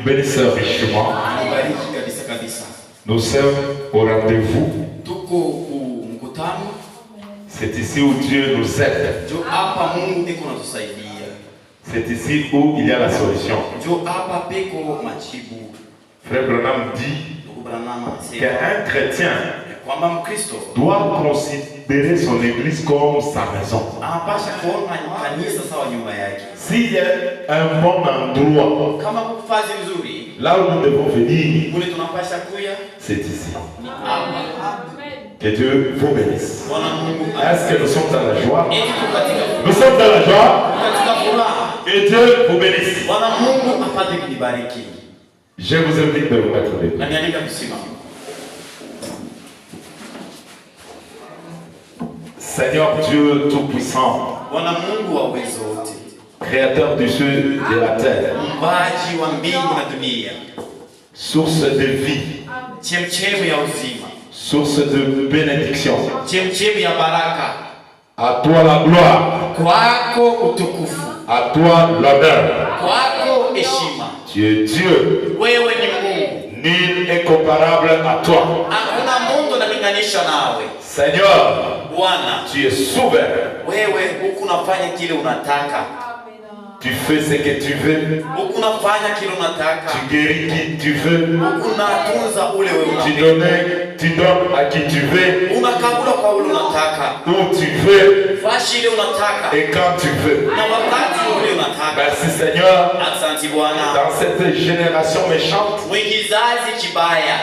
bénisse richement. Nous sommes au rendez-vous. C'est ici où Dieu nous aide. C'est ici où il y a la solution. Frère Branham dit qu'un chrétien doit considérer son église comme sa maison. S'il y a un bon endroit là où nous devons venir, c'est ici. Que Dieu vous bénisse. Est-ce que nous sommes dans la joie? Nous sommes dans la joie. Que Dieu vous bénisse. Je vous invite de vous mettre debout. Seigneur Dieu Tout-Puissant, Créateur du ciel et de la terre, source de vie, source de bénédiction, à toi la gloire, à toi l'honneur. Tu es Dieu, nul est comparable à toi. Seigneur, tu es souverain. Tu fais ce que tu veux. Tu guéris qui tu veux. Tu donnes à qui tu veux. Où tu veux. Et quand tu veux. Merci Seigneur. Dans cette génération méchante,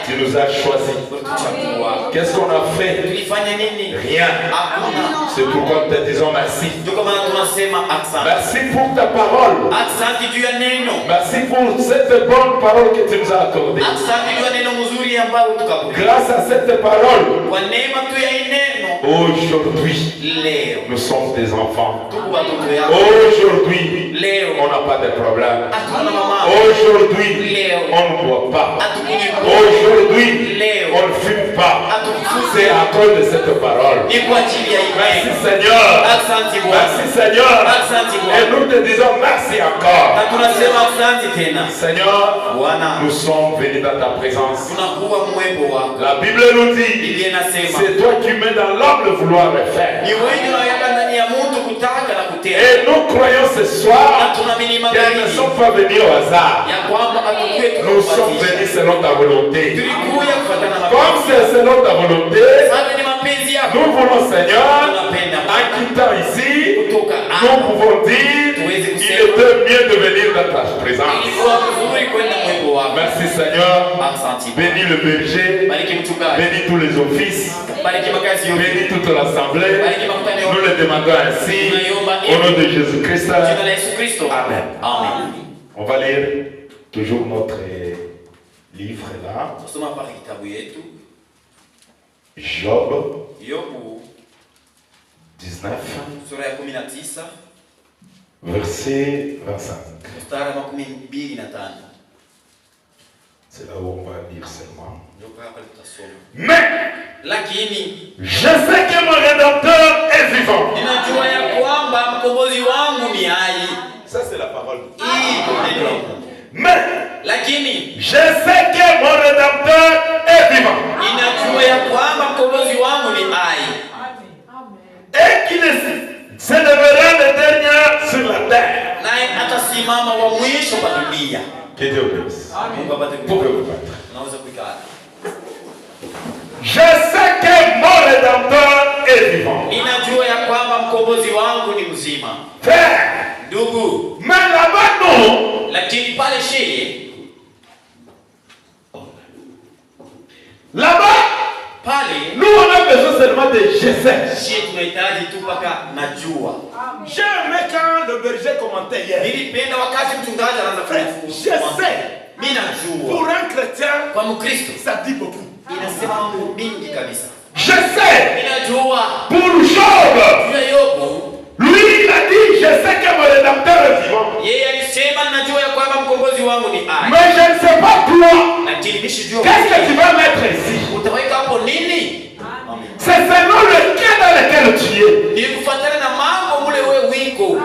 tu nous as choisis. Qu'est-ce qu'on a fait? Rien. C'est pourquoi nous te disons merci. Merci pour ta parole. Merci pour cette bonne parole que tu nous as accordée. Grâce à cette parole, aujourd'hui, nous sommes des enfants. Aujourd'hui, on n'a pas de problème. Aujourd'hui, on ne boit pas. Aujourd'hui, on ne fume pas. C'est à cause de cette parole. Merci Seigneur. Merci Seigneur. Et nous te disons merci encore. Seigneur, nous sommes venus dans ta présence. La Bible nous dit, c'est toi qui mets dans l'homme le vouloir le faire. Et nous croyons ce soir qu'elles ne sont pas venues au hasard. Nous sommes venus selon ta volonté. Comme c'est selon ta volonté, nous voulons Seigneur, en quittant ici, nous pouvons dire qu'il était mieux de venir dans ta présence. Merci Seigneur. Bénis le berger, bénis tous les offices, bénis toute l'assemblée. Nous le demandons ainsi au nom de Jésus-Christ. Amen. On va lire toujours notre livre là. Job 19, verset 25. C'est là où on va lire seulement. Mais je sais que mon Rédempteur est vivant. Ça c'est la parole. Mais je sais que mon Rédempteur est vivant. Et qu'il se lèvera le dernier sur la terre. Que Dieu bénisse. Je sais que mon Rédempteur est vivant. Frère, mais là-bas non. Là-bas, nous on a besoin seulement de je sais. J'ai aimé quand le berger commentait hier. Je sais. Pour un chrétien, ça dit beaucoup. Je sais. Pour Job, lui il a dit je sais que mon Rédempteur est vivant. Mais je ne sais pas toi. Qu'est-ce que tu vas mettre ici? C'est selon le cas dans lequel tu es.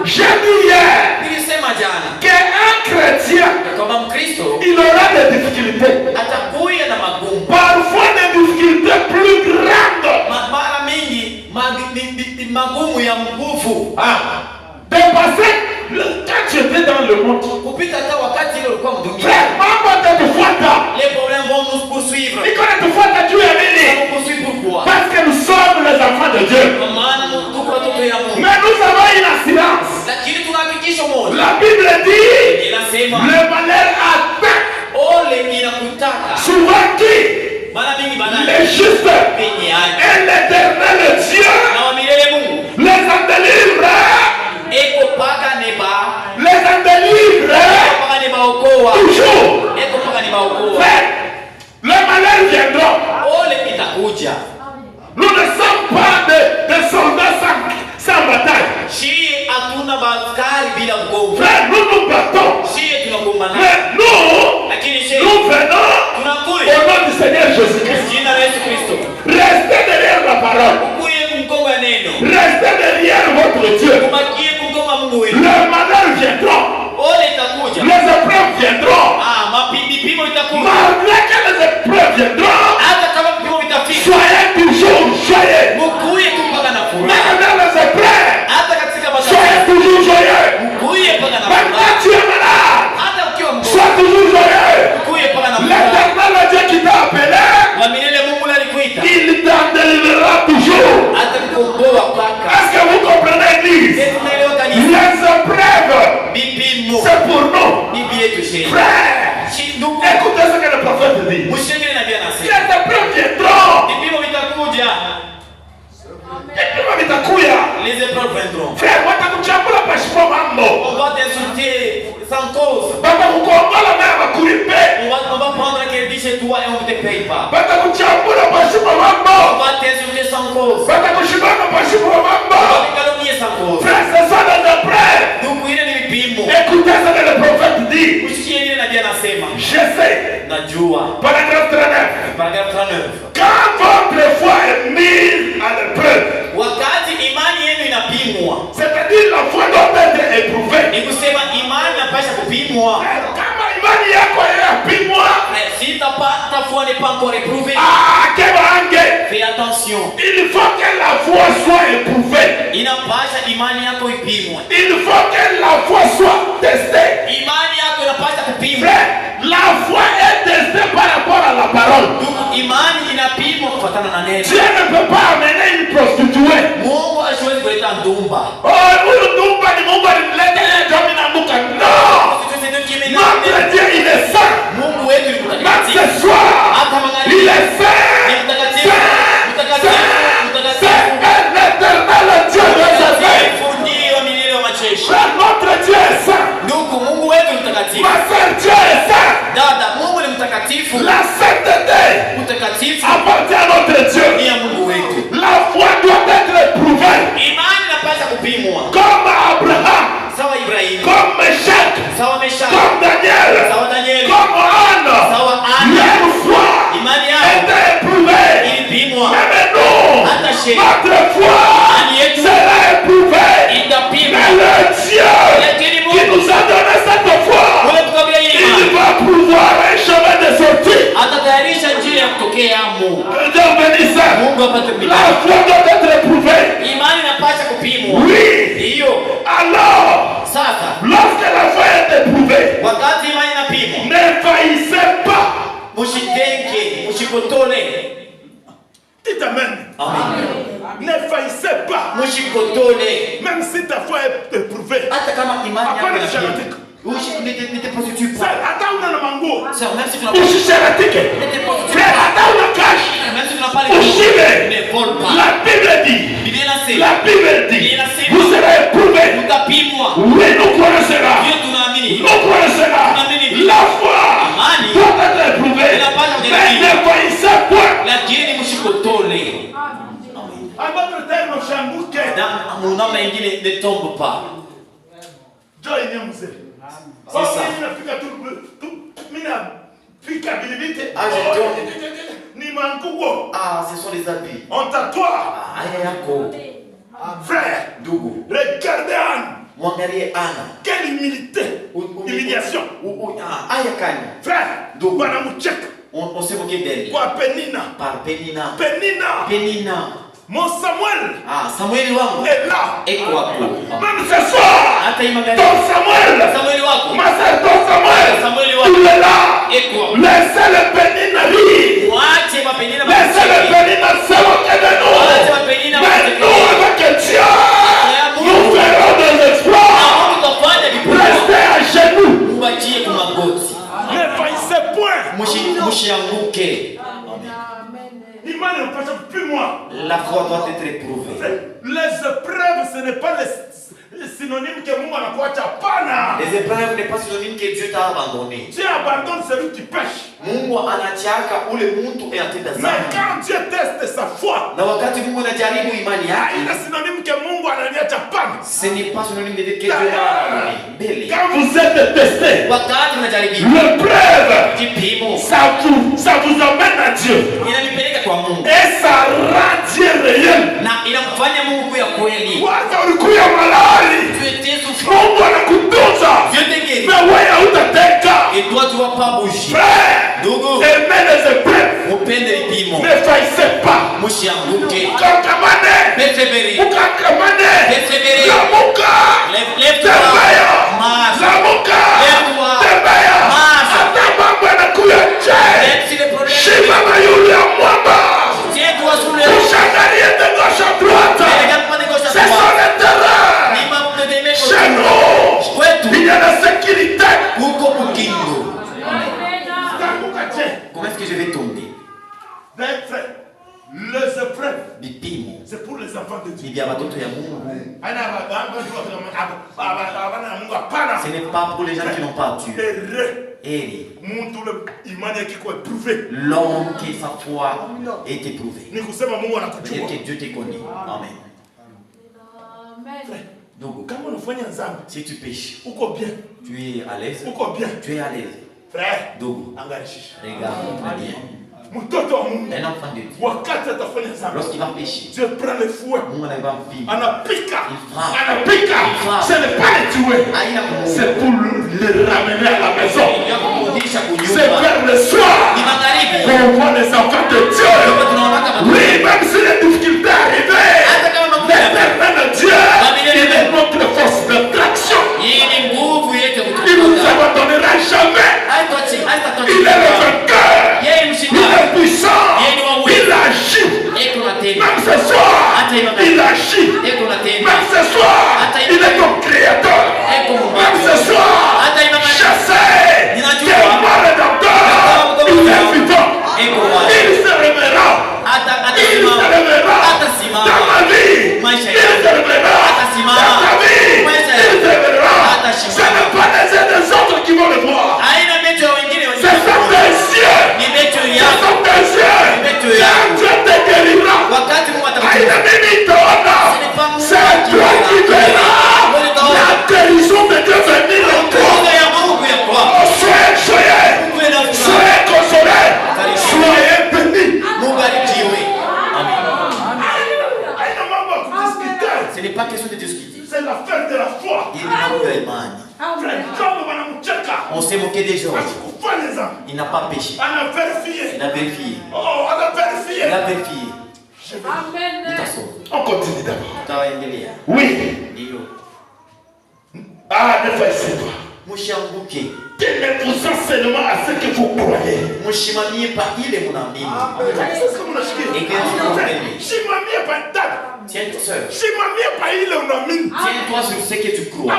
J'ai dit hier qu'un chrétien, il aura Dépasser quand tu étais dans le monde. Frère, les problèmes vont nous poursuivre. Parce que nous sommes les enfants de Dieu. Mais nous avons une assurance. La Bible dit le malheur atteint souvent qui? Les justes et l'éternel Dieu les en délivre. Les en délivre toujours. Frère, le malheur viendra. Nous ne sommes pas des soldats sans bataille. Frère, nous nous battons. Mais nous venons au nom du Seigneur Jésus-Christ. Restez derrière la parole. Restez derrière votre Dieu. Le malheur viendra. Les épreuves viendront. Malgré que les épreuves viendront, soyez toujours joyeux. Même dans les épreuves, soyez toujours joyeux. Même quand tu es malade, sois toujours joyeux. L'éternel Dieu qui t'a appelé, il t'en délivrera toujours. Est-ce que vous comprenez, Église? Les épreuves, c'est pour nous. Frère, écoutez ce que le prophète dit. Les épreuves viendront. Les épreuves viendront. Frère, on va t'insulter sans cause. On va prendre un crédit chez toi et on ne te paye pas. On va t'insulter sans cause. On va te calomnier sans cause. Frère, ce sont des épreuves. Écoutez ce que le prophète dit. J'essaie. Paragraphe 39. Quand votre foi est mise à l'épreuve, c'est-à-dire la foi doit être éprouvée. Si ta foi n'est pas encore éprouvée, fais attention. Il faut que la foi soit éprouvée. Il faut que la foi soit testée. Frère, la foi est testée par rapport à la parole. Dieu ne peut pas amener une prostituée. Non, notre Dieu il est saint. Même ce soir, il est saint. L'éternel Dieu réservé. Notre Dieu est saint. Ma sœur, Dieu est saint. La sainteté appartient à notre Dieu. La foi doit être éprouvée. Comme Abraham, comme Meshach, comme Daniel, comme Anne, leur foi était éprouvée. Même nous, notre foi sera éprouvée. Mais le Dieu qui nous a donné cette foi, il va pouvoir un chemin de sortie. Que Dieu bénisse. La foi doit être éprouvée. Oui. Alors, lorsque la foi est éprouvée, ne faillissez pas. Dites Amen. Ne faillissez pas. Même si ta foi est éprouvée. Après le charlatan. Ne te prostitue pas. Sœur, même si tu n'as pas ne vole pas. La Bible dit, vous serez éprouvés. Oui, nous croyons cela. La foi doit être éprouvée. Mais ne voyez point. À votre terme, mon âme ne tombe pas. C'est ça. Ce sont les habits. On t'attoie. Frère, regardez Anne. Quelle humilité. Humiliation. Frère, on s'est moqué d'elle. Par Pénina. Pénina. Mon Samuel Samuel wangu est là. eko wako. Même ce soir, Hata imangani ton Samuel wako, ma soeur, ton Samuel wako il est là. eko wako. Laissez le Pénina rire. Waache mapenina Laissez le Pénina se moquer de nous. Waache mapenina Mais nous avec Dieu nous ferons des exploits. Restez à genoux. Mubachie kumagoti. Ne faillissez point. Mushianguke. L'image ne passe plus moi. La foi doit être éprouvée. Les épreuves, ce n'est pas les synonymes que Mungu anakuacha pana. Les épreuves n'est pas synonyme que Dieu t'a abandonné. Dieu abandonne celui qui pêche. Mungu anachaka ule mtu anatenda dhambi. Mais quand Dieu teste sa foi, na wakati Mungu anajaribu imani yake, il est synonyme que Mungu ananiacha pana. Ce n'est pas synonyme de dire que Dieu l'a abandonné. Quand vous êtes testé, wakati unajaribu, l'épreuve, kipimo, ça vous amène à Dieu. Inanipeleka kwa Mungu. Et ça rend Dieu réel. Na inamfanya Mungu kuwa kweli. Wacha ulikuwa malali. Tu étais souffrant. Mungu anakutunza. Dieu te guérit. Mais wewe hautateka. Et toi tu vas pas bouger. Frère, ndugu, aimez les épreuves. Upende vipimo. Ne faillissez pas. Mushianguke. Kakamane. Persevere. Ukakamane. Persevere. Lamuka. Lève-toi. Marche. Lamuka. Lève-toi. Tembea. Marche. Hata mambo yanakuya nje. Même si les problèmes. Shima mayuli ya mwamba. Tiens-toi sous le. Ushangalie de gauche à droite. C'est son intérêt. Chez nous, il y a la sécurité. Comment est-ce que je vais tomber? Les épreuves, c'est pour les enfants de Dieu. Ce n'est pas pour les gens qui n'ont pas Dieu. L'homme qui sa foi est éprouvé. C'est-à-dire que Dieu te connaît. Amen. Donc, si tu pêches, tu es à l'aise. Tu es à l'aise. Frère, donc, regarde très bien. Un enfant de Dieu, lorsqu'il va pécher, Dieu prend le fouet. Il frappe. Ce n'est pas le tuer. C'est pour le ramener à la maison. C'est vers le soir qu'on voit les enfants de Dieu. Oui, même si les difficultés arrivent, l'éternel Dieu, il est notre force d'attraction. Il ne nous abandonnera jamais. Il est le vainqueur. Il est puissant. Il agit. Même ce soir, il agit. Même ce soir, il est ton créateur. Même ce soir, chassé, il est mort rédempteur. Il est vivant. Il se révélera. Il se révélera dans ma vie. Il se révélera dans ta vie. Il se révélera. Ce n'est pas les uns des autres qui vont le voir. Ce sont des cieux. Ce sont des cieux. Quand Dieu te guérira, c'est toi qui verras la guérison de Dieu venir en toi. Soyez consolés. Soyez bénis. Ce n'est pas question de discuter. C'est l'affaire de la foi. On s'est moqué des gens. Il n'a pas péché. Il a vérifié. Il a vérifié. On continue d'abord. Oui. Ah, ne faillissez pas. Tenez-vous seulement à ce que vous croyez. C'est ce que vous achetez. Tiens-toi sur ce que tu crois.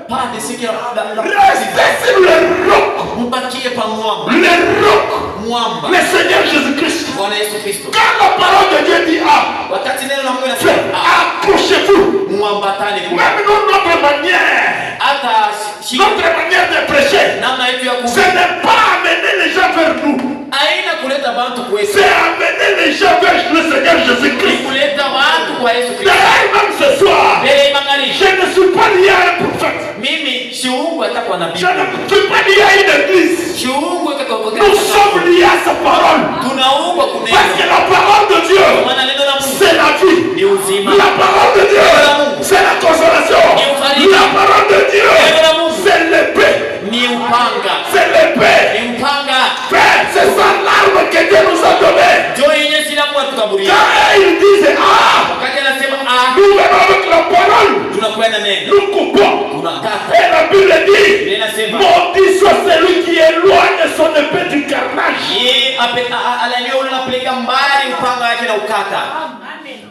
Pas de ce que restez sur le roc. Le roc. Le Seigneur Jésus-Christ. Quand la parole de Dieu dit accrochez-vous. Même nous, notre manière de prêcher, ce n'est pas amener les gens vers nous. C'est amener les gens vers le Seigneur Jésus-Christ. D'ailleurs, même ce soir, je ne suis pas lié à un prophète. Je ne suis pas lié à une église. Nous sommes liés à sa parole. Parce que la parole de Dieu, c'est la vie. La parole de Dieu, c'est la consolation. La parole de Dieu, c'est l'épée. C'est l'épée. C'est sa larme que Dieu nous a donnée. ils disent nous venons avec la parole, nous coupons. Et la Bible dit, maudit soit celui qui éloigne son épée du carnage.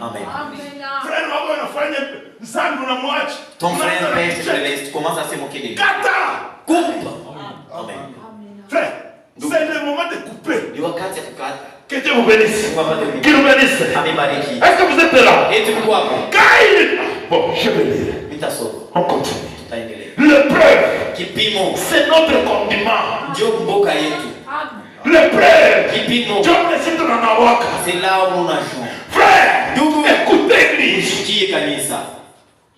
Amen. Ton frère pêche, tu commences à se moquer de lui. Coupe. Amen. Frère, c'est le moment de couper. Que Dieu vous bénisse. Qu'il vous bénisse. Est-ce que vous êtes là? Bon, je vais lire. On continue. L'épreuve, c'est notre condiment. L'épreuve, c'est là où nous nageons. Frère, écoutez l'église.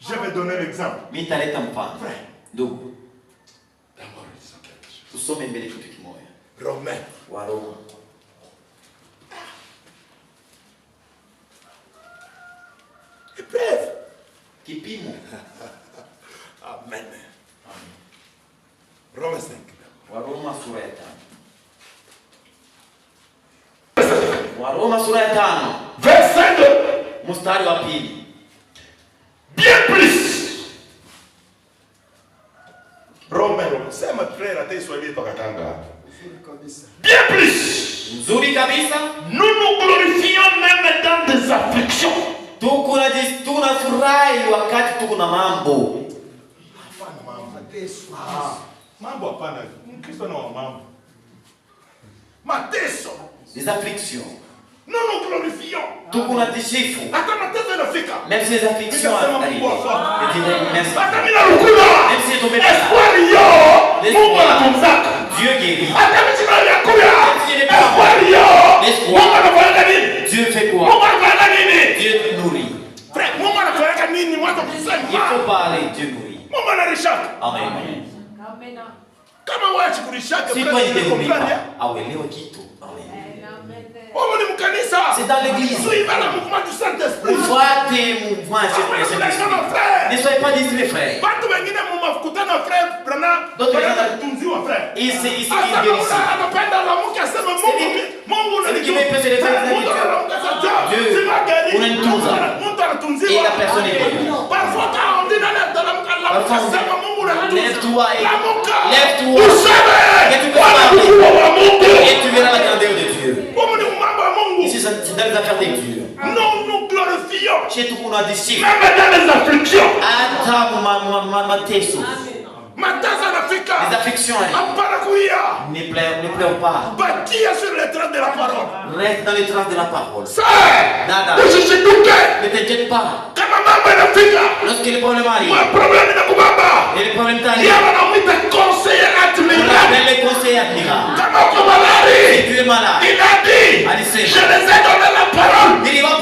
Je vais donner l'exemple. Frère, nous sommes embellis tout qui mourent. Romain. Épreuve. Amen. Romains 5. Waroma sura ya 5. Verset 2. Mstari wa pili. Bien plus. Romain, c'est ma frère até swali pakatanga. Bien plus. Nzuri kabisa. Nous nous glorifions même dans des afflictions. Tunafurahi wakati tuko na mambo. Mambo hapana. Mkristo na mambo. Mateso. Des afflictions. Nous nous glorifions. Même si les afflictions arrivent. Dieu guérit. Dieu fait quoi? Dieu nourrit. Il faut parler, Dieu nourrit. Amen. Si toi il ne nourrit pas, c'est dans l'église. Fuatez mouvement et ne soyez pas distraits, frère. D'autres ils guérissent. Dieu, on a une touze. Et la personne est guérie. Parfois on dit lève-toi et lève-toi. Et tu verras la grandeur de Dieu. Ici, c'est dans les affaires de Dieu. Nous nous glorifions. Chez tout le monde a des chiffres. Même dans les afflictions. Les afflictions. Ne pleure pas. Bâtir sur les traces de la parole. Reste dans les traces de la parole. Nada. Ne t'inquiète pas. Lorsque les problèmes arrivent. Et les problèmes t'arrivent. Il y a un conseiller admirable. Les conseillers admirables. Si tu es malade. Il a dit. Je les ai donné la parole. Et la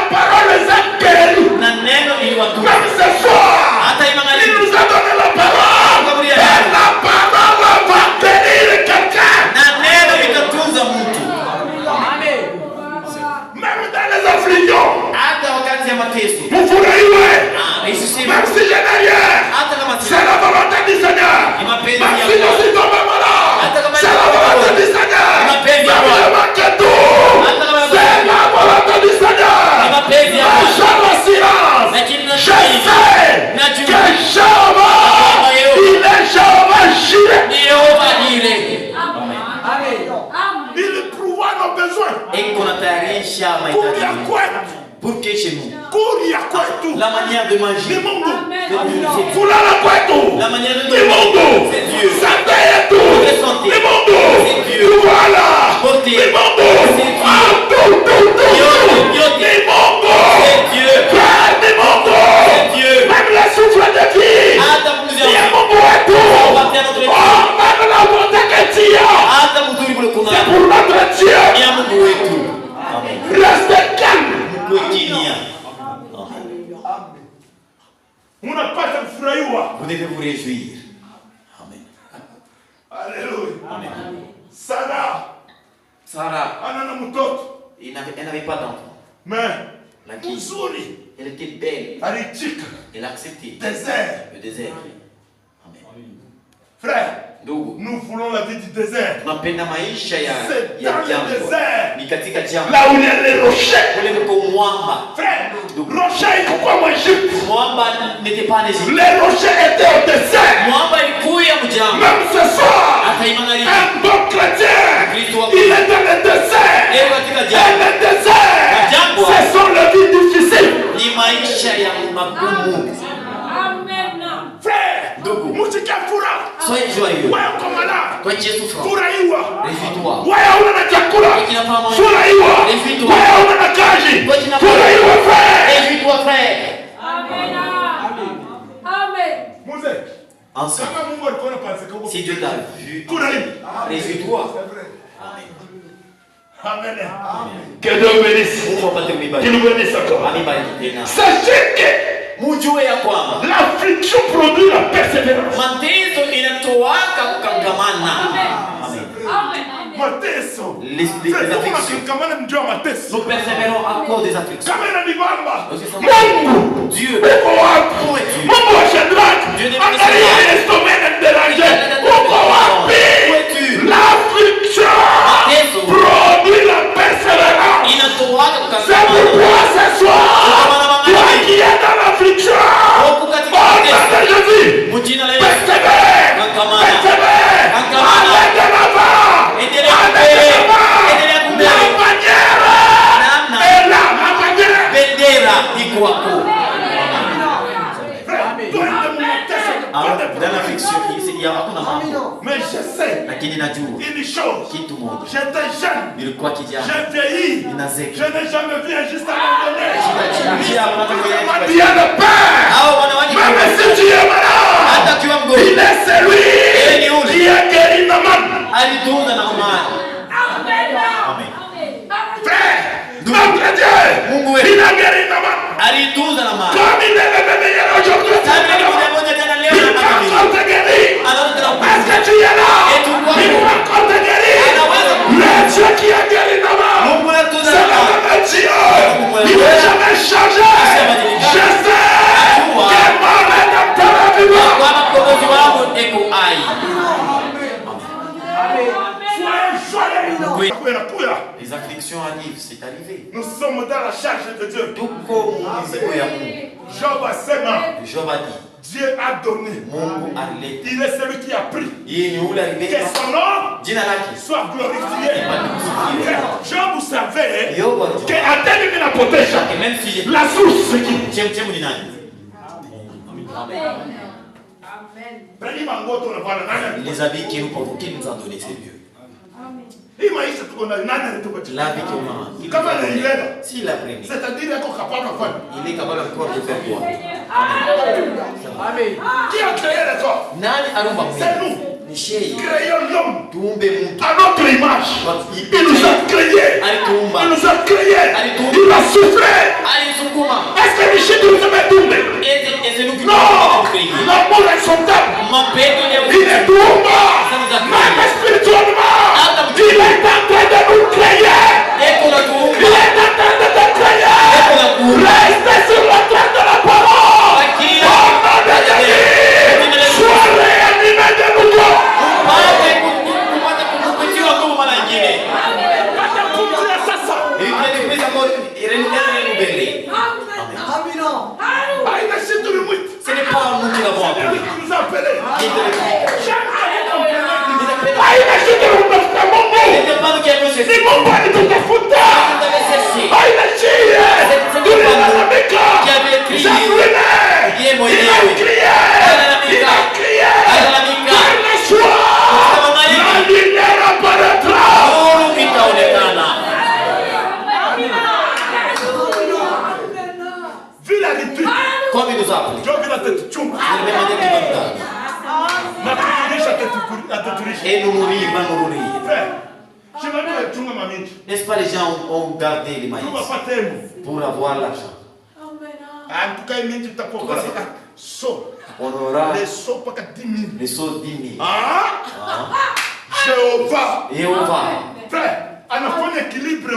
parole les a guéris. Même ce soir. Il nous a donné la parole. Et la parole va guérir quelqu'un. Même dans les afflictions. Vous fouillez. Même si je n'ai rien. C'est la volonté du Seigneur. Même si je suis tombé malade. C'est la volonté du Seigneur. Même si je manque tout. C'est la volonté du Seigneur. Marchons le silence. Je sais que Jéhovah, il est Jéhovah Jireh. Il prouve nos besoins. Pour que chez nous, la manière de manger, c'est Dieu. La manière de dormir, c'est Dieu. Santé et tout, santé, c'est Dieu. Voilà, beauté, c'est Dieu. C'est Dieu. Même le souffle de vie, il y a mon beau et tout. Même la bonté que tu as, c'est pour notre Dieu. Reste calme. Vous devez vous réjouir. Amen. Alléluia. Amen. Sarah. Elle n'avait pas d'enfant. Mais elle était belle. Elle a accepté le désert. Amen. Frère, Nous voulons la vie du désert. C'est dans le désert. Là où il y a les rochers. Frère, rochers, pourquoi moi Égypte? n'était pas en Égypte. Les rochers étaient au désert. Même ce soir, un bon chrétien, il est dans le désert. Et le désert, ce sont les vies difficiles. Frère, soyez joyeux. Toi qui es souffrant, réjouis-toi. Toi qui n'as pas mangé, réjouis-toi. Toi qui n'as pas mangé, réjouis-toi, frère. Ensemble, si Dieu t'a vu, réjouis-toi. Amen. Que Dieu bénisse. Qu'il nous bénisse encore. Sachez que l'affliction produit la persévérance. Mateso. Les afflictions. Nous persévérons à cause des afflictions. Dieu. Où es-tu? Dieu n'est pas où es-tu? L'affliction produit la persévérance. C'est pourquoi ce soir, toi qui es dans l'affliction, au nom de Jésus, persévère, allez de l'avant, allez de l'avant, la bannière est là, la bannière. Dans l'affliction, il y a mais je sais une chose, j'étais jeune, j'ai vieilli, je n'ai jamais vu un juste abandonné. M'a dit à le Père, même si tu es malade, il est celui qui a guéri Naaman. Frère, notre Dieu, il a guéri Naaman. Comme il est le meilleur aujourd'hui, il va encore te guérir. Est-ce que tu es là? Il va encore te guérir. Le Dieu qui a guéri Naaman, c'est le même Dieu. Il ne va jamais changer. Je sais que mon rédempteur est vivant. Les afflictions arrivent, c'est arrivé. Nous sommes dans la charge de Dieu. Tout comme Job a sémé. Job a dit. Dieu a donné. Il est celui qui a pris. Que son nom soit glorifié. Job, vous savez qu'à terme la protection, la source c'est qui? Les habits qui nous portent, qui nous a donné, c'est Dieu. La vie qu'on a, s'il a pris, il est capable encore de faire quoi? Qui a créé le corps? C'est nous. Créons l'homme à notre image. Il nous a créés. Il nous a créés. Il a soufflé. Est-ce que les chiens nous avaient tombé? Non. L'amour est son temps. Il est tombé. Même spirituellement. Il est en train de nous créer. Il est en train de te créer. Restez sur la trace de la parole. Au nom de Jésus. Sois réanimé de nouveau. Ce n'est pas nous qui l'avons appelé. Comme il nous a appelé. Et nous mourir, il va nous mourir. N'est-ce pas, les gens ont gardé les maïs pour avoir l'argent. On aura les sauts 10 000. Jéhovah. Frère, on a fait un équilibre.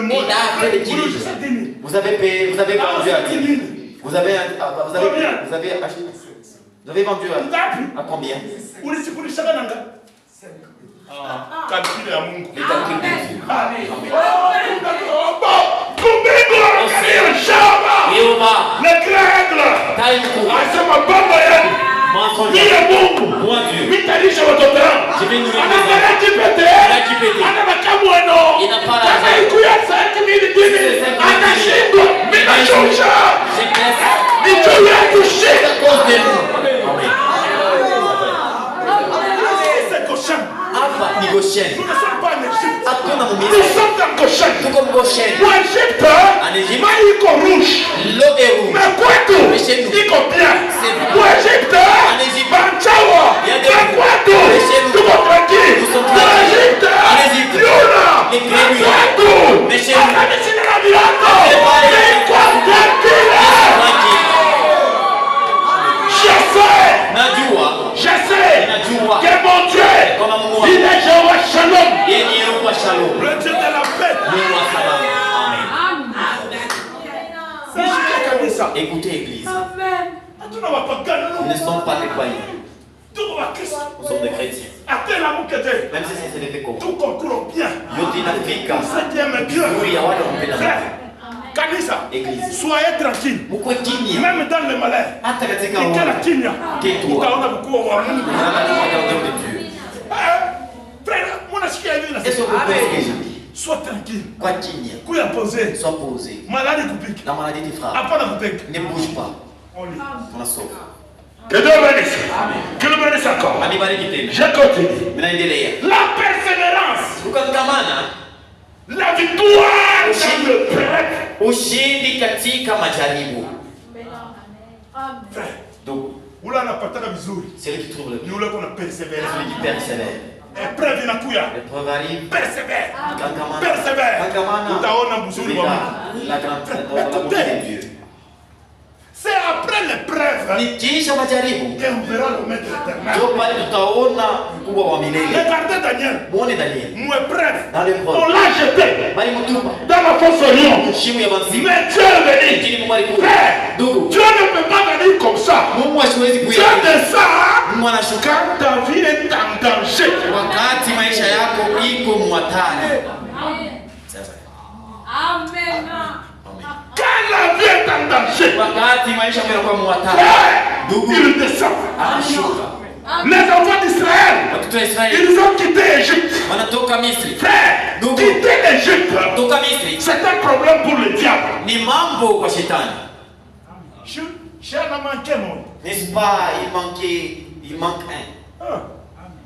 Vous avez payé, vous avez vendu à 10 000. Vous avez acheté. Vous avez vendu à combien? Calcul à Mungu. Les calculs de Dieu. Amen. Le grègle. Asema baba yangu. Niye Mungu. Mitalisha watoto wangu. Anataka kipete. Anakamweno. Kama ikuya 5,000 anashindwa. Minashusha. Nicho yetu shida. Amen. Hapa ni Goshen. Hakuna Nous sommes dans Goshen. Tuko Goshen. Pour Égypte, maji iko rouge. L'eau est rouge. Mais kwetu iko bien. Pour Égypte, banchawa. Mais kwetu tuko tranquille. Pour Égypte, yuna. Mais kwetu akamisina na vilato. Mais kwa tranquille. Je sais que mon Dieu, il est Jéhovah Shalom. Le Dieu de la paix. Écoutez, Église. Nous ne sommes pas des croyants. Nous sommes des chrétiens. Même si c'est des pécos. Tout concourt bien. Église. Soyez tranquille. Même dans le malheur. Sois tranquille. Sois posé. La maladie te frappe. Ne bouge pas. On la sauve. Que Dieu bénisse. Que Dieu bénisse encore. Je continue. La persévérance. La victoire dans le prêtre. Ushindi katika majaribu. Donc, celui qui trouve le bien, celui qui persévère. L'épreuve arrive. Persévère. La grande beauté de Dieu. C'est après l'épreuve qu'on verra le maître éternel. Regardez Daniel. Mon épreuve. On l'a jeté dans la fosse au lion. Mais Dieu est venu. Dieu ne peut pas venir comme ça. Dieu descend quand ta vie est en danger. Amen. Quand la vie est en danger, il descend. Les enfants d'Israël, ils ont quitté l'Égypte. Frère, quitter l'Égypte, c'est un problème pour le diable. J'ai manqué, mon. N'est-ce pas, il manque un.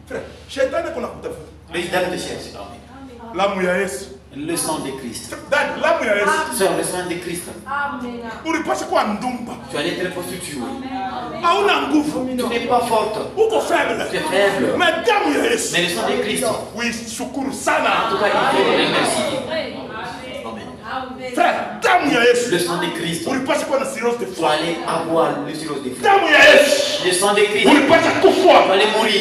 Frère, j'ai donné qu'on a coupé. Les dames de cherche. Le sang de Christ. Sœur, le sang de Christ. Tu allais être prostituée. Tu n'es pas forte. Tu es faible. Mais le sang de Christ. En tout cas, il faut le remercier. Frère, le sang de Christ. Tu allais avoir le cirrhose de foie. Le sang de Christ. Tu allais mourir.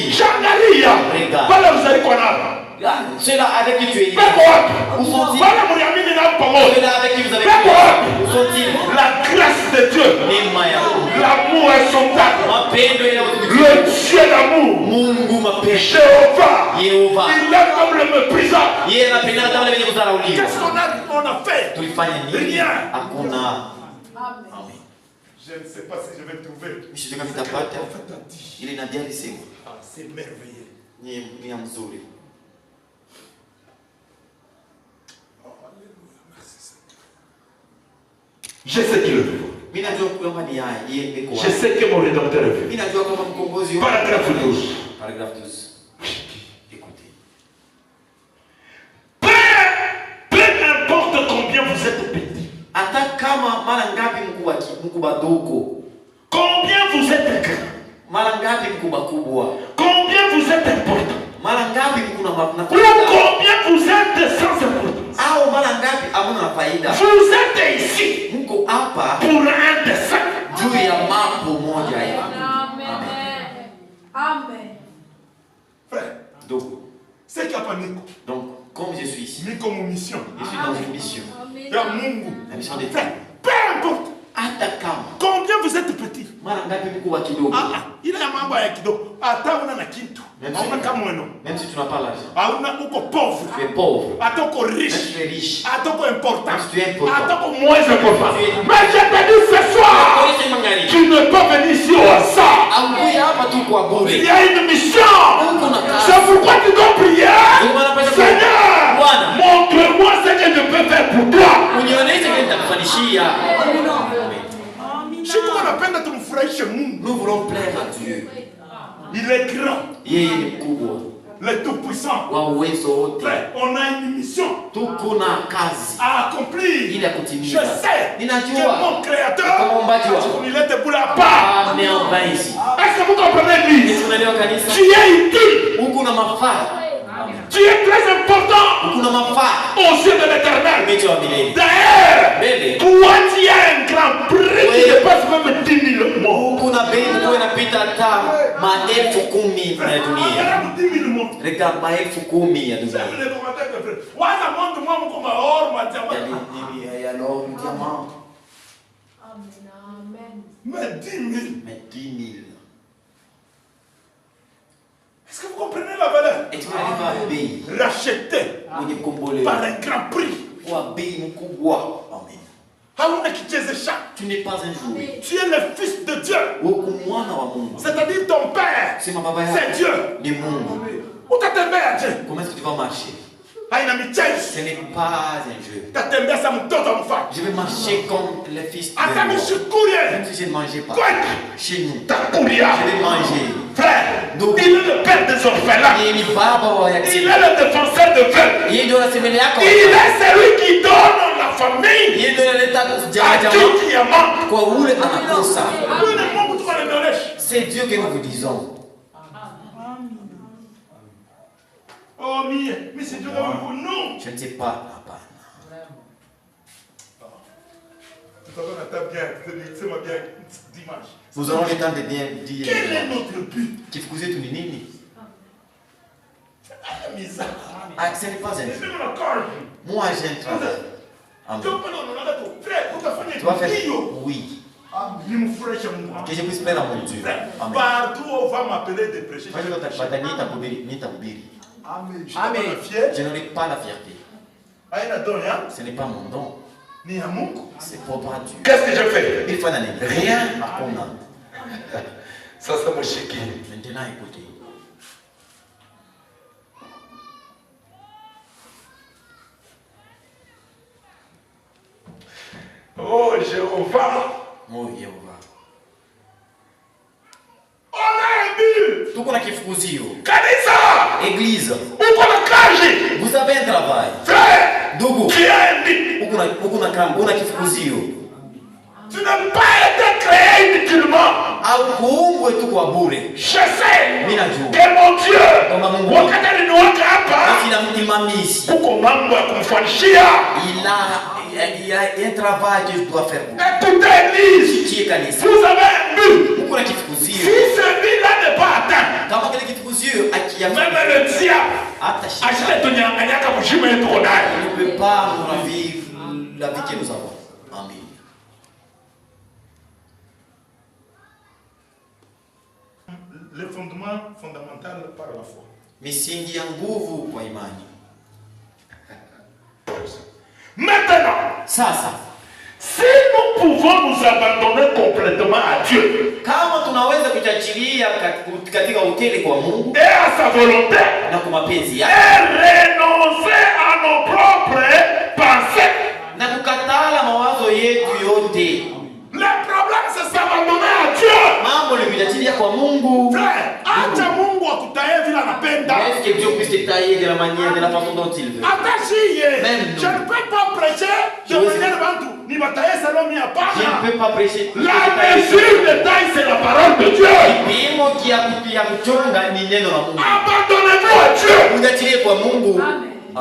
Regarde. Ceux-là avec qui tu es lié. Où sont-ils? Ceux-là avec qui vous avez lié. Où sont-ils? La grâce de Dieu. L'amour insondable. Le Dieu d'amour. Jéhovah. Il est comme le méprisant. Qu'est-ce qu'on a fait? Rien. Je ne sais pas si je vais trouver. C'est merveilleux. Je sais qu'il le veut. Je sais que mon rédempteur le veut. Paragraphe 12. Écoutez. Peu importe combien vous êtes petit. Combien vous êtes grand. Combien vous êtes important. Ou combien vous êtes sans importance. Vous êtes ici pour un dessein. Amen. Frère, c'est qu'il n'y a pas Nico. Donc, comme je suis ici, Nico, mon mission. Je suis dans une mission. Il y a Mungu. La mission des frères. Peu importe. Combien vous êtes petit. Mara ngapi mkuu wa kidogo? Ile ya mambo ya kidogo. Hata una na kitu. Hauna kama wewe. Même si tu n'as pas l'argent. Hauna uko pauvre. Tu es pauvre. Hata uko riche. Tu es riche. Hata uko important. Tu es important. Hata uko moins important. Mais je te dis ce soir, tu ne peux venir ici au hasard. Il y a une mission. C'est pourquoi tu dois prier. Seigneur, montre-moi ce que je peux faire pour toi. Nous voulons plaire à Dieu. Il est grand. Le Tout-Puissant. On a une mission à accomplir. Je sais que mon Créateur, il est debout là-bas. Est-ce que vous comprenez, l'Église? Tu es utile. Tu es très important aux yeux de l'Éternel. D'ailleurs, toi tu as un grand prix qui dépasse même 10 000 mots. Regarde maelfu 10,000 ya dunia. Mais 10 000. Mais 10 000. Est-ce que vous comprenez la valeur? Et tu arrives à payer. Racheté par un grand prix. Tu n'es pas un jouet. Tu es le fils de Dieu. C'est-à-dire ton père. C'est Dieu. Où t'as Dieu? Comment est-ce que tu vas marcher? Ce n'est pas un jeu. Je vais marcher comme le fils de Dieu. Même si je ne mangeais pas. Chez nous. Je vais manger. Frère, il est le père des orphelins. Il est le défenseur de veuves. Il est celui qui donne la famille à qui qui manque. C'est Dieu que nous vous disons. Oh, mais c'est Dieu pour nous. Je ne sais pas. Nous aurons le temps de bien dire. Quel est notre but? Qui vous êtes une nini? Ce n'est pas un jeu. Moi j'ai un travail. Amen. Tu vas faire? Oui. Que je puisse plaire à mon Dieu. Amen. Partout on va m'appeler de prêcher. Amen. Je n'aurai pas la fierté. Ce n'est pas mon don. C'est propre à Dieu. Qu'est-ce que je fais? Il faut en aller. Rien. Ça c'est mon chéquier. Maintenant écoutez. Oh Jéhovah. Oh Jéhovah. On a un but. Tuko na kifukuzio. Kanisa. Église. Uko na kazi. Vous avez un travail. Frère. Ndugu. Qui a un but. Uko na kifukuzio. Tu n'as pas été créé inutilement. Haukuumbwe tu kwa bure. Je sais. Mimi najua. Que mon Dieu. Kama Mungu. Wakati aliniweka hapa. Akinamtimamisha. Kuko mambo ya kumfanyishia. Il y a un travail que je dois faire. Écoutez, Église. Vous avez un but. Uko na kifukuzio. Si ce but-là n'est pas atteint. Kama kile kifukuzio même le diable. Il ne peut pas nous vivre la vie que nous avons. Amen. Le fondement fondamental par la foi. Misingi ya nguvu kwa imani. Maintenant, sasa, si nous pouvons nous abandonner complètement à Dieu, kama tunaweza kuchachilia katika hoteli kwa Mungu et à sa volonté, na kwa mapenzi yake, et renoncer à nos propres pensées, na kukatala mawazo yetu yote. Le problème c'est s'abandonner à Dieu. Mambo ni kuchachilia kwa Mungu. Frère, acha Mungu akutaye vile anapenda. Est-ce que Dieu puisse te tailler de la manière, de la façon dont il veut? Je ne peux pas prêcher de manière bantu. Ni batailler selon mi apana. Je ne peux pas prêcher. La mesure de taille c'est la parole de Dieu. Kipimo kia kuchonga ni neno la Mungu. Abandonnez-vous à Dieu. Unachilie kwa Mungu.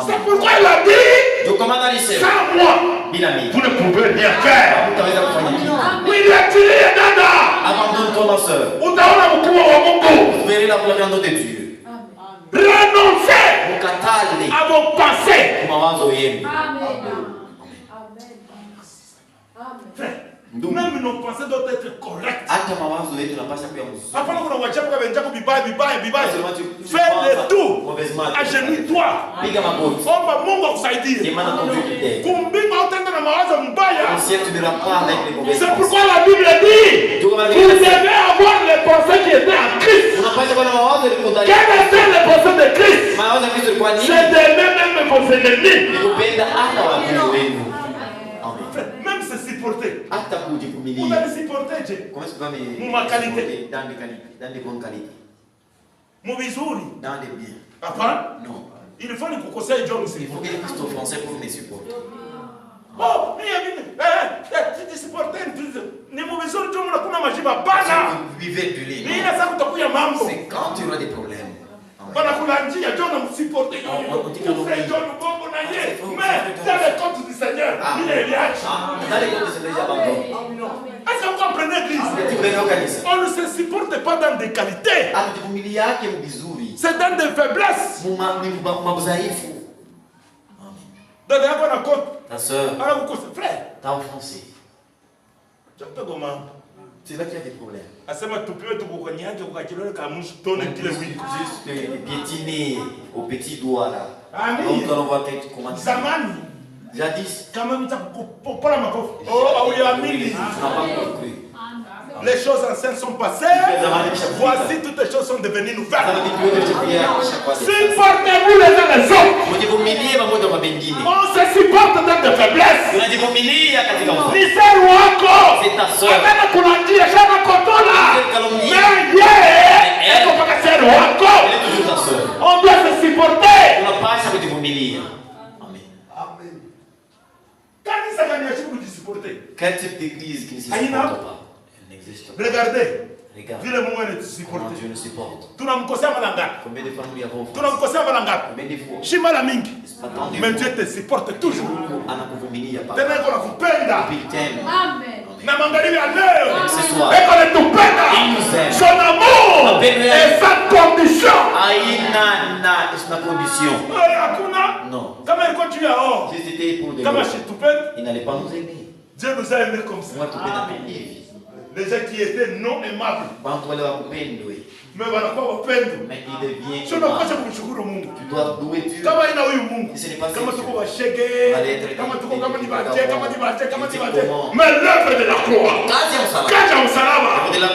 C'est pourquoi il a dit. Je commande à l'issue. Sans moi, vous ne pouvez rien faire. Oui, il a tiré dada. Abandonne-toi ma soeur. Vous verrez la gloire de Dieu. Renoncez à vos pensées. Amen. Même nos pensées doivent être correctes. Hata mawazo yetu yanapaswa kuwa mzuri. Hapana kuna wachapo kwa wenjako bibaya. Fais le tout. Agenouille-toi. Piga magoti. Omba Mungu akusaidie. Demande à ton Dieu qui t'aide. Kumbinga utaenda na mawazo mbaya. Au ciel tu ne iras pas avec les mauvaises C'est pensées. pourquoi la Bible dit vous devez avoir les pensées qui étaient en Christ. Unapaswa kuwa na mawazo yaliyodhani. Quelles étaient les pensées de Christ? Mawazo ya Kristo kwa nini? C'est d'aimer même vos ennemis. Kupenda hata watu wenu. Même se supporter. Hata kujivumilia. Vous allez supporter Dieu. Comment est-ce que vous allez Mon qualité. Dans des bonnes qualités. Mon vizuri. Dans les biens. Papa? Non. Il faut que vous conseillez Dieu aussi. Il faut que les Christ français pour me supporter. Oh, tu supporter. Ni mon vizuri Dieu mna kuna majiba bana. Vous vivez du lit. Ni ina sasa kutakuya mambo. C'est quand tu auras des problèmes. Bana kuna njia Dieu namsupporter. Vous faites Dieu le bon na yé. Mais dans le compte du Seigneur, il est riche. Dans les comptes du Seigneur, j'abandonne. Est-ce que vous comprenez l'église? On ne se supporte pas dans des qualités. C'est dans des faiblesses. Dada yako na kote. Ta soeur. Ala kukose frère. T'as offensé. Chakta goma. C'est là qu'il y a des problèmes. Asema tupiwe tukukanyage ukachilole kama mshitone kile wiki. Juste piétiner au petit doigt là. Amen. Donc on voit comment Zamani. Jadis. Kama mtakupola makofi. Oh, au yamini. Tu n'as pas compris. Les choses anciennes sont passées. Voici toutes les choses sont devenues nouvelles. Supportez-vous les uns les autres. On se supporte dans des faiblesses. Ni seru wako. Atana kulanjia shana kotola. Eko paka seru wako. On doit se supporter. Kanisa gani ya chibu kujisupporter? Quel type d'église qui ne se supporte pas? Regardez. Regarde. Vile Mungu Comment Dieu nous supporte. Tunamkosea mara ngapi? Combien de fois nous lui avons offensé? Tunamkosea mara ngapi? Combien de fois? Si mara mingi. C'est pas tant de Mais fois. Dieu te supporte toujours. Anakuvumilia Baba. Tena iko nakupenda. Il t'aime. Amen. Na magharibi ya leo. Ce soir. Eko natupenda. Il nous aime. Son amour est sans condition. Haina condition. Hakuna. Non. Kama ilikuwa juu ya oh. Si c'était pour de Kama l'eau, shitupenda. il n'allait pas nous aimer. Dieu nous a aimés comme ça. Moi, tu peux t'appeler. Les gens qui étaient non aimables. Mais wanakuwa wapendo. Mais il devient. Sio nakosa kumshukuru Mungu. Tu dois louer Dieu. Kama ina huyu Mungu. Ce n'est pas Kama ça. tuko washege. Kama tuko kama ni baje, kama ni baje. Mais l'œuvre de la croix. Kaja msalaba.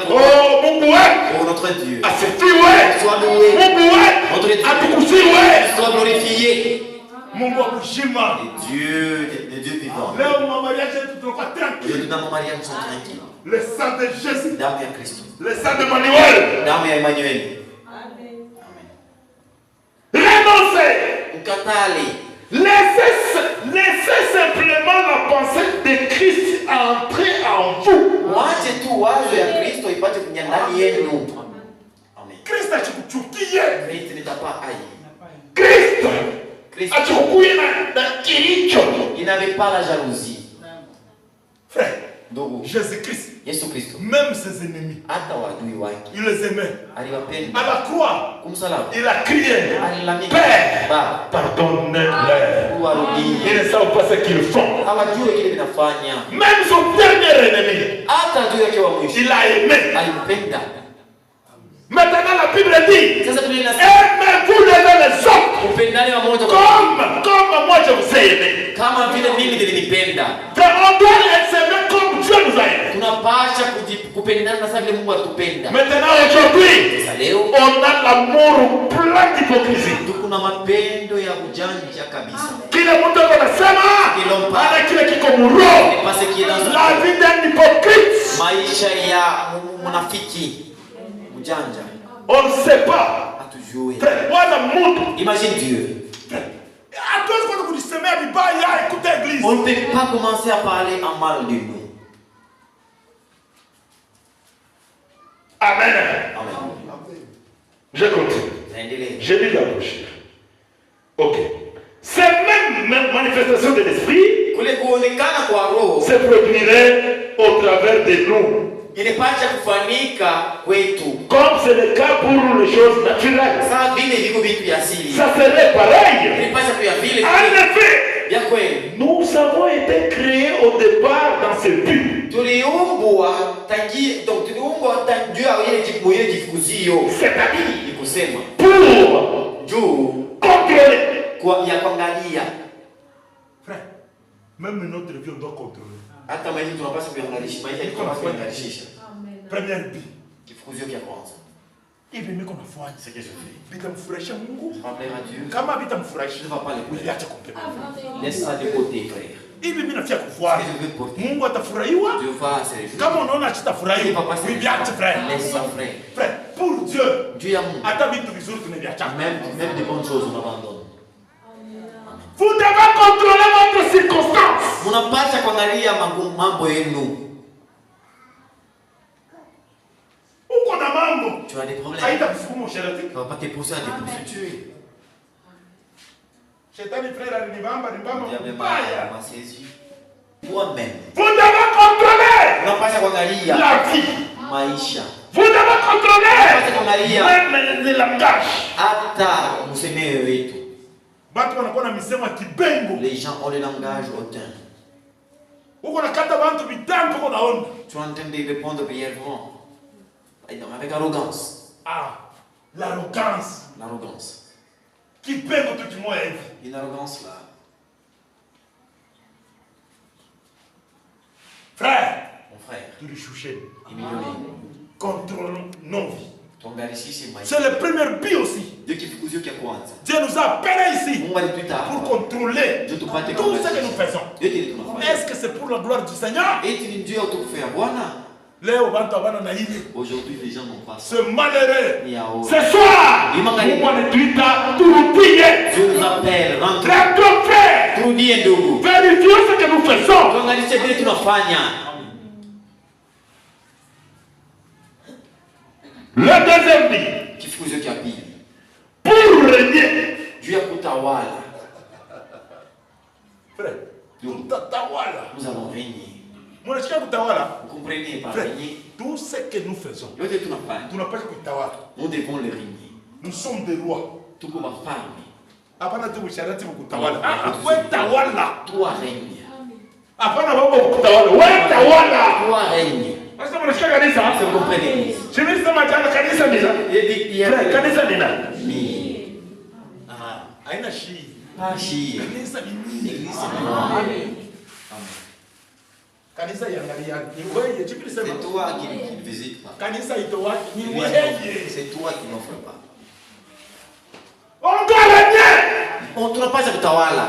Oh Mungu wetu. Oh notre Dieu. Asifiwe. Sois loué. Mungu wetu. Notre Dieu. Atukusiwe. Sois glorifié. Mungu wa kushima. Dieu vivant. Leo mariage yetu tunakuwa tranquille. Aujourd'hui dans nos mariages nous sommes tranquilles. Le sang de Jésus. Damu ya Kristo. Le sang de Manuel. Damu ya Emmanuel. Renoncez. Ukatale. Laissez simplement la pensée de Christ entrer en vous. Mwache tu wazo ya Kristo ipate kuingia ndani yenu. Amen. Kristo achikuchukie. Kristo nitapa ai. Kristo achikukuye na kilicho. Il n'avait pas la jalousie. Frère, Ndugu, Jésus-Christ, Yesu Kristo, même ses ennemis, hata wadui wake il les aimait. aliwapenda. À la croix, Kumsalaba il a crié, alilalamika, Père, Baba, pardonne-leur. uwarudie. Ils ne savent pas ce qu'ils font. Hawajui kile vinafanya. Même son dernier ennemi, Hata adui yake wa mwisho il a aimé. alimpenda. Maintenant, la Bible dit, Sasa Biblia inasema aimez-vous les uns les autres. upendane wa moja kwa Comme moi je vous ai aimé. kama vile mimi nilinipenda. On doit s'aimer comme Dieu nous a aimés. Tunapasha kupendana na sasa vile Mungu atupenda. Maintenant, aujourd'hui, Sasa leo on a l'amour plein d'hypocrisie. kuna mapendo ya ujanja kabisa. Kile mtu anasema, ana kile kiko muro. Pase La vie d'un hypocrite. maisha ya munafiki mjanja. On ne sait pas. Hatujui. Imagine Dieu. On ne peut pas commencer à parler en mal de nous. Amen. Amen. Je continue. Je lis la bouche. Ok. Ces mêmes manifestations de l'esprit se produiraient au travers de nous. Inapasha kufanyika kwetu. Comme c'est le cas pour les choses naturelles. Sasa vile viko vitu vya asili. Ça serait pareil. Inapasha kuya vile. En effet, vya kweli. nous avons été créés au départ dans ce but. Tuliumbwa tuliumbwa tangia donc tuliumbwa tangia ile kifukuzio. C'est-à-dire ikusema pour juu contrôler. kwa ya kuangalia. Frère, même notre vie on doit contrôler. Hata maisha tunapaswa kuangalia, maisha tunapaswa kuangalia. Première vie. Kifukuzio cha kwanza. Hivi mimi kuna fanya. C'est que je fais. Vitamfurahisha Mungu. Plaire à Dieu. Kama vitamfurahisha, Je ne vais pas le oui, faire. acha complètement. Laisse ça de côté, frère. Hivi mimi nafia kufuata. Ce que je veux porter. Mungu atafurahiwa. Dieu va se réjouir. Kama unaona Il atafurahi, va pas se oui, acha frère. Laisse ça, frère. Frère, pour Dieu, Dieu est amour. hata vitu vizuri tunaviacha. Même des bonnes choses, on abandonne. Vous devez contrôler votre circonstance. Mnapaswa kuangalia mambo yenu. Uko na mambo. Tu as des problèmes. Haita mfumo shetani. Ça va pas te pousser à te prostituer. Shetani frère alinibamba Il y mbaya. m'a saisi. Toi-même. Vous devez contrôler Unapaswa kuangalia la vie. maisha. Vous devez contrôler Unapaswa même le langage. hata msemeo wetu. Batu wanakuwa na misemo ya kibengo. Les gens ont le langage hautain. Uko nakata bantu bitambo uko naona. Tu es en train de répondre brièvement. Avec arrogance. Ah, l'arrogance. L'arrogance. Kibengo tu kimoya hivi. Une arrogance là. Frère, Mon frère, tulishusheni. humilions. Contrôlons nos vies. C'est le premier but aussi. Dieu kwanza. Dieu nous a appelés ici Mungu alituita pour hapa. contrôler Ndio tupate tout ce que nous faisons. Yote tunafanya. Est-ce que c'est pour la gloire du Seigneur? Eti ni ndio utukufanya Bwana. Leo bantu abana na hili. Aujourd'hui les gens n'ont pas ça. Ce malheureux. Ni hao. Ce soir, Mungu anatuita turudie. Dieu nous appelle, rentre. Notre frère. Turudie ndugu. Vérifions ce que nous faisons. Tuangalie vile tunafanya. Le deuxième but. Kifukuzio cha pili. Pour régner. Juu ya kutawala. Frère, tutatawala. Nous allons régner. Mnasikia kutawala? Vous comprenez par Frère, régner? tout ce que nous faisons, Yote tunafanya. tunapaswa kutawala. Nous devons le régner. Nous sommes des rois. Tuko wafalme. Hapana tu usharati kutawala. Wewe tawala. Toi règne. Hapana mambo kutawala. Wewe tawala. Toi règne. Sasa mnasikia kanisa? Vous comprenez? Sisi sema jana kanisa ni nani? Kanisa ni nani? Ni. Haina shi. Pas chier. Kanisa ni nini? L'église c'est moi. Kanisa yangalia. Ni wewe jipi sema. C'est toi qui ne visite pas. Kanisa ito wapi? Ni wewe. C'est toi qui n'offre pas. On doit régner. On tunapaswa kutawala.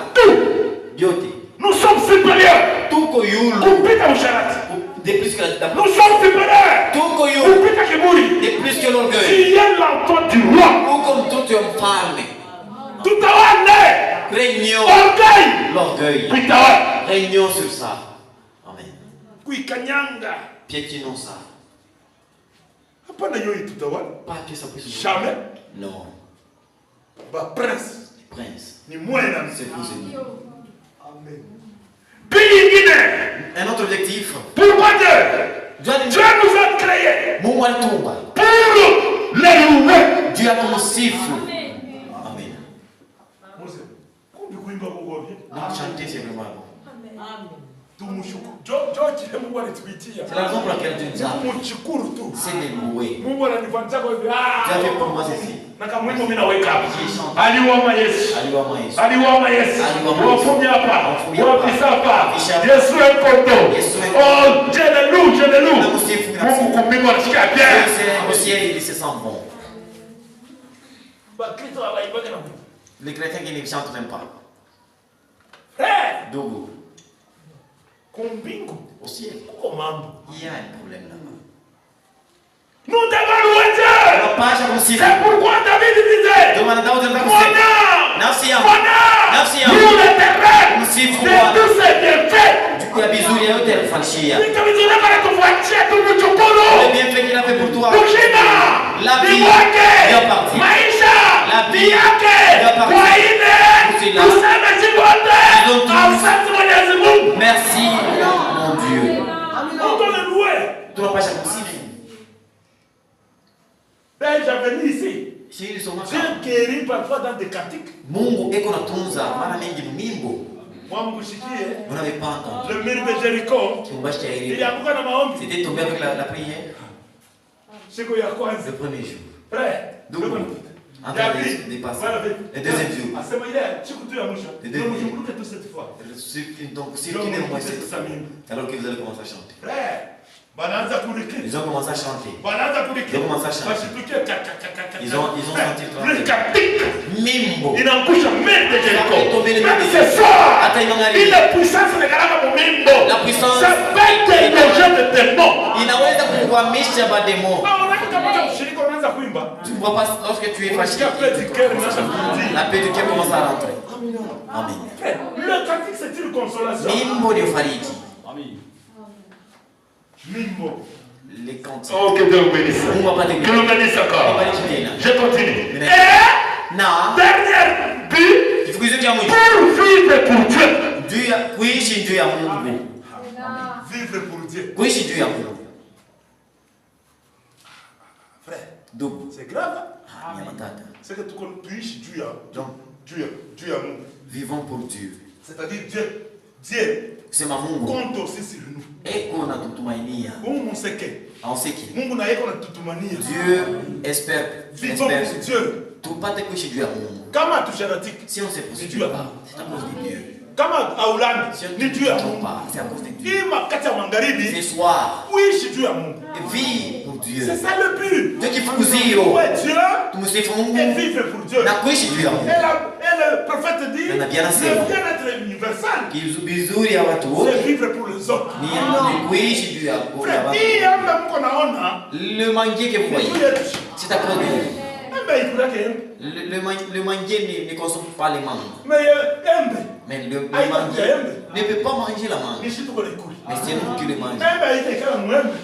Yote. Nous sommes supérieurs. Tuko yulu. Kupita usharati. De plus que la Nous sommes supérieurs. Tuko yulu. Kupita kiburi. De plus que l'orgueil. Tu es l'enfant du roi. Ou comme tout un femme. Tutawale. Régnons. Orgueil. L'orgueil. Tutawale. Régnons sur ça. Amen. Kuikanyanga. Piétinons ça. Hapana yoi tutawale. Pas que ça puisse. Jamais. Non. Ba prince. Prince. Ni mwena. C'est vous et nous. Amen. Bingine. Un autre objectif. Pourquoi Dieu nous a créés Mungu alitumba. pour l'élever. Dieu a ton siffle. Amen. Donc chanter c'est vraiment bon. C'est la raison pour laquelle Dieu nous a. C'est de louer. Dieu a fait pour moi ceci. Aliwama Yesu. Aliwama Yesu. Aliwama Yesu. Wafumia hapa. Wapisa hapa. Yesu Yesu mkondo. Yesu Oh, je le loue, je le loue. Na kusifu na Mungu kumbingu anasikia bien. Au ciel il se sent bon. Bakristo hawaibaki na Mungu. Les chrétiens qui ne chantent même pas. Frère, Dogo. kumbingu. Au ciel. Kuko mambo. Il y a un problème là-bas. Nous devons louer Dieu. Pas à kusifu. C'est pourquoi David disait. Demande à David de Mon kusifu. âme. Nafsi yangu. Mon âme. Nafsi yangu. Loue l'Éternel. Msifu De Bwana. tous ses bienfaits. Juu ya vizuri yote alifanyia. Nikamizuna kama tufuatie tumchukuru. Le bienfait qu'il a fait pour toi. Kushina. La vie Niwake. vient partir. Maisha. La vie yake. vient partir. Kwa ine. Kusila. Tuseme jibote. Nous tous. Asante Mwenyezi Mungu. Merci mon Dieu. On doit le louer. Tunapasha kusifu. Ben, j'avais mis ici. Shiri soma. Dieu guérit parfois dans des cantiques. Mungu eko natunza mara mingi mwimbo. Vous n'avez pas entendu. Le mur de Jéricho, c'était tombé avec la prière. Le premier jour. Donc, en train de dépasser. Le deuxième jour. Le deuxième jour. Donc, si vous quittez au moins 7 fois, alors que vous allez commencer à chanter. Ils ont commencé à chanter. Ils ont commencé à chanter. Ils ont senti le temps. Mimbo. Il en couche en mer de Jéricho. Même ce soir, il a puissance de Mimbo. La puissance. Ça peut être de démons. Inaweza kukuhamisha mademo. Tu ne vois pas lorsque tu es fâché. La paix du cœur commence à rentrer. Amen. Le cantique, c'est une consolation. Mimbo de fariji. Mimbo. Les cantiques. Oh, que Dieu bénisse. Que nous bénisse encore. Je continue. Et dernière but pour vivre pour Dieu. Kuishi juu ya Mungu. Vivre pour Dieu. Kuishi juu ya Mungu. Frère, donc c'est grave. C'est que tu ishi juu ya Mungu. Vivons pour Dieu. C'est-à-dire Dieu. Kusema Mungu compte aussi sur nous. Eko natutumainia. Mungu mseke. Anseki. Mungu na yeko natutumania. Dieu espère. Vivons pour Dieu. Tupate kuishi juu ya Mungu. Kama tusharatik. Si on se poursuit pas, c'est à cause de Dieu. Kama aulani ni juu ya Mungu. C'est à cause de Dieu. Ima kati ya magharibi. Ce soir. Kuishi juu ya Mungu. Vie pour Dieu. C'est ça le but. Dieu qui fukuziro. Ouais, Dieu. Tumusifu Mungu. Et vivre pour Dieu. Na kuishi juu ya Mungu. Et le prophète dit, le bien-être universal. Vizuri ya watu wote. C'est vivre pour les autres. Ni kuishi juu ya watu. Le mangue que vous voyez, c'est à cause de Dieu. Le mangue ne consomme pas les mangues. Mais le mangue ne peut pas manger la mangue. Mais c'est nous qui le mangeons.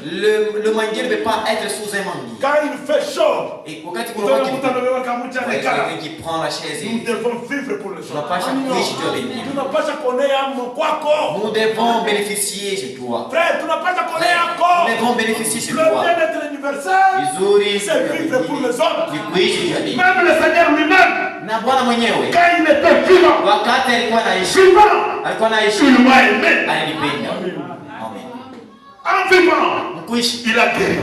Le mangue ne peut pas être sous un mangue. Quand il fait chaud, et quand quelqu'un qui prend la chaise, nous devons vivre pour les autres. Nous devons bénéficier chez toi. Frère, nous devons bénéficier chez toi. Le bien-être universel, c'est vivre pour les autres. Même le Seigneur lui-même, quand il était vivant, il m'a aimé. En vivant, il a guéri,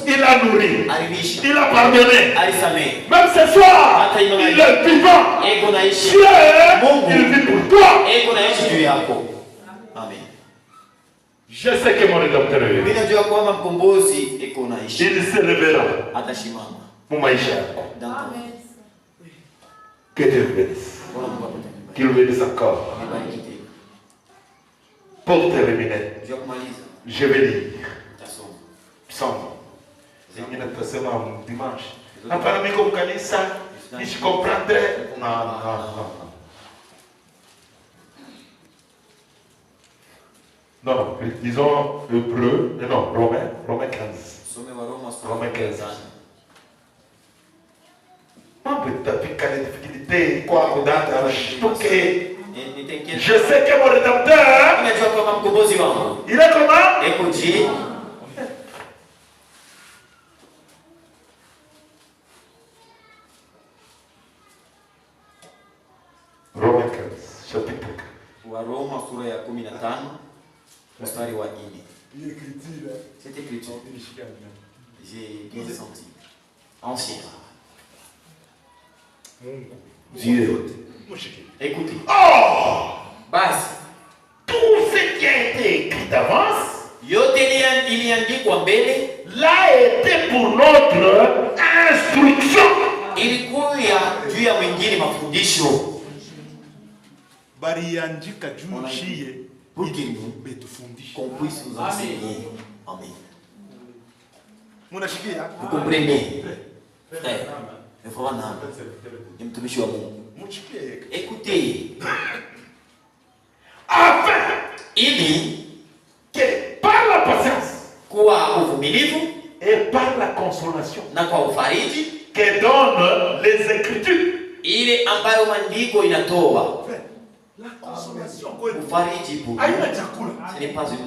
il a nourri, il a pardonné. Même ce soir, il est vivant. Dieu, il vit pour toi. Amen. Je sais que mon rédempteur est vivant. Il se lèvera. Mon maïcha. Que Dieu le bénisse. Qu'il le bénisse encore. Pour terminer, je vais lire Psaume. C'est dimanche. Après, vous connaissez ça. Je comprendrai. Non, disons Hébreu, non, Romains 15. Romains 15. Je sais que mon rédempteur, il est comment? Romains 15, chapitre 4. Mstari wa 4. C'est écriture. J'ai 15 centimes. Ancien. Dieu. Écoutez. Oh! Basi. Tout ce qui a été écrit d'avance, iliandikwa mbele, l'a été pour notre instruction. Ilikuya juu ya mwingine mafundisho. Baliandika juu chie. Pour que nous, qu'on puisse nous enseigner. Amen. Vous comprenez? Frère, il faut un écoutez. Afin il dit que par la patience et par la consolation que donnent les Écritures, la consolation, ce n'est pas une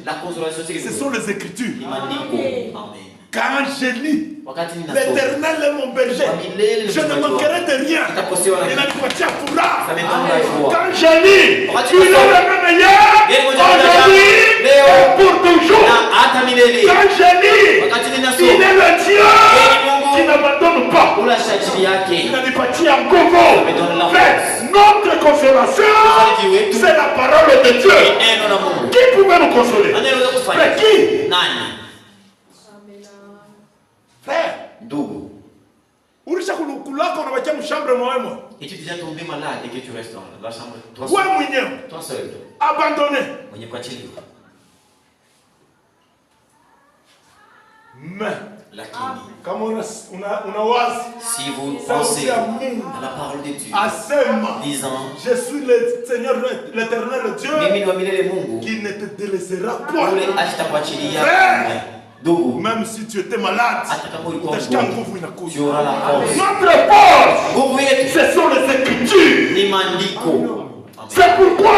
la consolation, ce sont les Écritures. Amen. Quand je lis, l'Éternel est mon berger, je ne manquerai de rien. Il a dit quand je lis, il est le meilleur aujourd'hui et pour toujours. Quand je lis, il est le Dieu qui n'abandonne pas. Il a dit parti en gogo. Notre consolation, c'est la parole de Dieu. Qui pouvait nous consoler? Mais qui? Frère, et tu es déjà tombé malade et que tu restes dans la chambre toi seul. Abandonné. Mais si vous pensez à la parole de Dieu, disant je suis le Seigneur, l'Éternel Dieu, qui ne te délaissera point. Même si tu étais malade, tu auras la force. Notre force, ce sont les Écritures. C'est pourquoi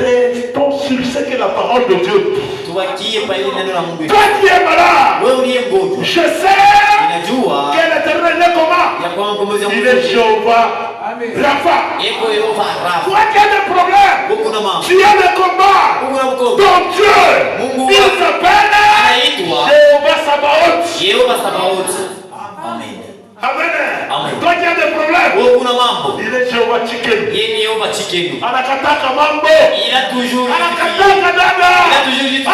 restons sur ce que la parole de Dieu dit. Toi qui es malade, je sais que l'Éternel est comment? Il est Jéhovah Rapha. Toi qui as des problèmes, tu as des combats. Donc Dieu, il s'appelle Jéhovah Sabaoth. Amen. Amen. Toi qui as des problèmes, il est Jéhovah Tsidkenu. Anakataka mambo. Il a toujours Anakataka dada. justifié.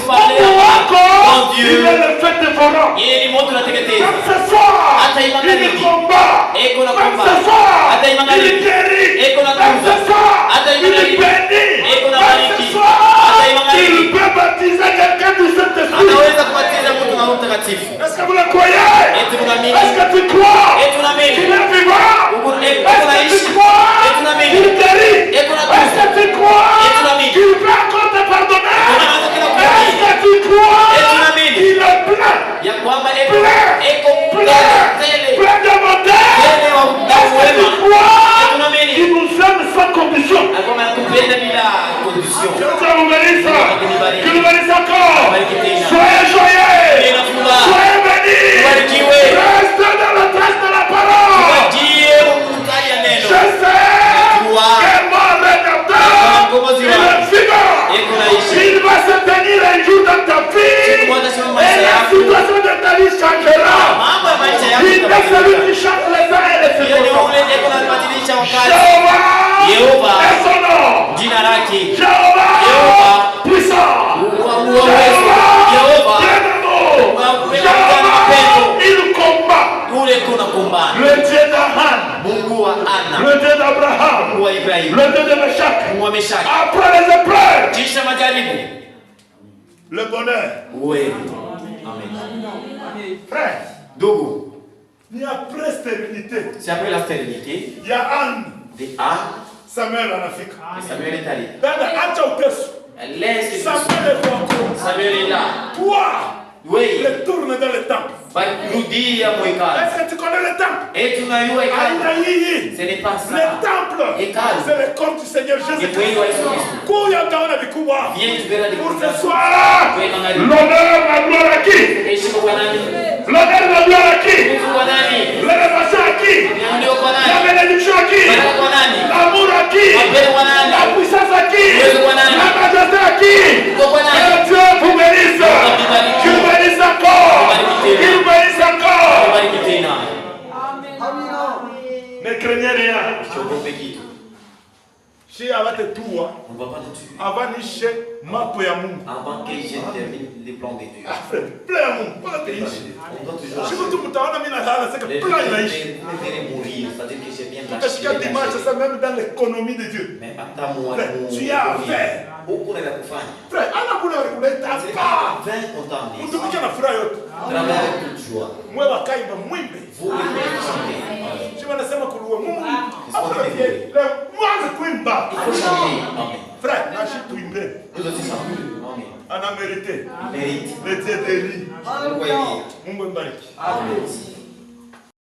Mon Dieu, il est le fait dévorant. Comme ce soir, il combat. Comme ce soir, il guérit. Comme ce soir, il bénit. Comme ce soir, il peut baptiser quelqu'un du Saint-Esprit. Est-ce que vous le croyez? Est-ce que tu crois qu'il est vivant? Est-ce que tu crois qu'il guérit? Est-ce que tu crois qu'il peut encore te pardonner? Est-ce que tu crois qu'il est plein de bonté? Est-ce que tu crois qu'il nous aime sans condition? Je vous bénisse. Que nous bénisse encore. Soyez joyeux. Soyez bénis. Reste dans la trace de la parole. Je sais que mon Rédempteur, il est vivant. Il va se tenir un jour dans ta vie. Et la situation de ta vie changera. Il est celui qui chante les uns et les secondes. Jéhovah est son nom. Jéhovah puissant. Jéhovah il combat. Le Dieu d'Abraham, le Dieu d'Abraham, le Dieu de Meshach. Après les épreuves, le bonheur. Oui. Amen. Frère, il y a après stérilité. C'est après la stérilité. Il y a Anne. Samuel en Afrique. Samuel est allé. Samuel est là. Toi, oui. Retourne dans le temple. Est-ce que tu connais le temple? Ce n'est pas ça. Le temple, c'est le corps du Seigneur Jésus-Christ. Pour ce soir, l'honneur, la gloire à qui? L'honneur, la gloire à qui? L'élévation à qui? La bénédiction à qui? L'amour à qui? La puissance à qui? La majesté à qui? Que Dieu vous bénisse. Que vous bénisse encore. Qu'il bénisse encore. Ne craignez rien. Si avant de tout, on ne va pas te tuer. avant de tuer, avant que je termine les plans de Dieu. On doit toujours les mourir, c'est-à-dire que j'ai bien parce qu'il y a des matchs, ça même dans l'économie de Dieu. Mais tu as à faire. Beaucoup de la kufanya. Frère, ana kule kuleta pa. Utumikia na furaha yote. Travailler avec toute joie. Mwe wakaiba mwimbe. Vous Je vais nasema kuliwa Mungu. Après le mwanzo kuimba. Il faut chanter. Amen. Frère, nashi tuimbe. Nous aussi chantons. Amen. Ana mérité. Mérite. Le Dieu d'Élie. Mungu Mungu mbariki. Amen.